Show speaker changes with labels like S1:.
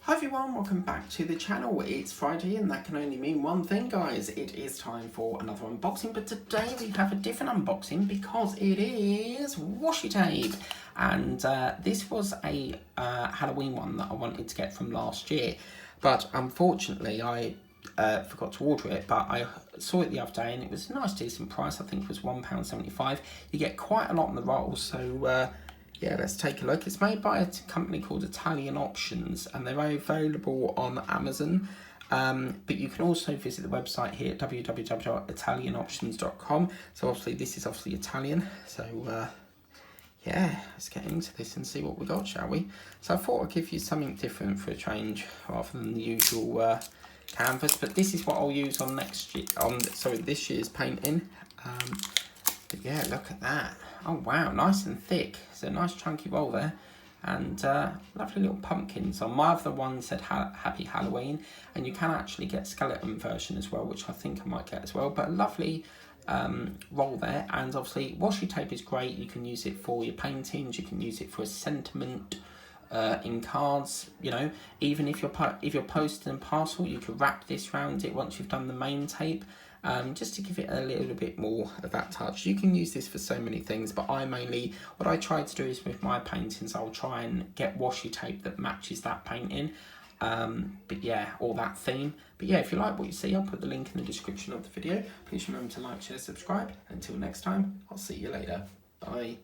S1: Hi everyone, welcome back to the channel. It's Friday and that can only mean one thing, guys. It is time for another unboxing, but today we have a different unboxing because it is washi tape. And this was a Halloween one that I wanted to get from last year, but unfortunately I forgot to order it, but I saw it the other day and it was a nice decent price. I think it was £1.75. You get quite a lot on the roll, so yeah, let's take a look. It's made by a company called Italian Options and they're available on Amazon. But you can also visit the website here at www.italianoptions.com. So obviously this is obviously Italian. So yeah, let's get into this and see what we got, shall we? So I thought I'd give you something different for a change rather than the usual canvas. But this is what I'll use on this year's painting. But yeah, look at that. Oh wow, nice and thick. It's a nice chunky roll there. And lovely little pumpkins. On my other one said Happy Halloween. And you can actually get skeleton version as well, which I think I might get as well. But a lovely roll there. And obviously washi tape is great. You can use it for your paintings. You can use it for a sentiment in cards. You know, even if you're posting a parcel, you can wrap this around it once you've done the main tape. Just to give it a little bit more of that touch. You can use this for so many things, but what I try to do is with my paintings, I'll try and get washi tape that matches that painting, but yeah, or that theme. But yeah, if you like what you see, I'll put the link in the description of the video. Please remember to like, share, subscribe. Until next time, I'll see you later. Bye.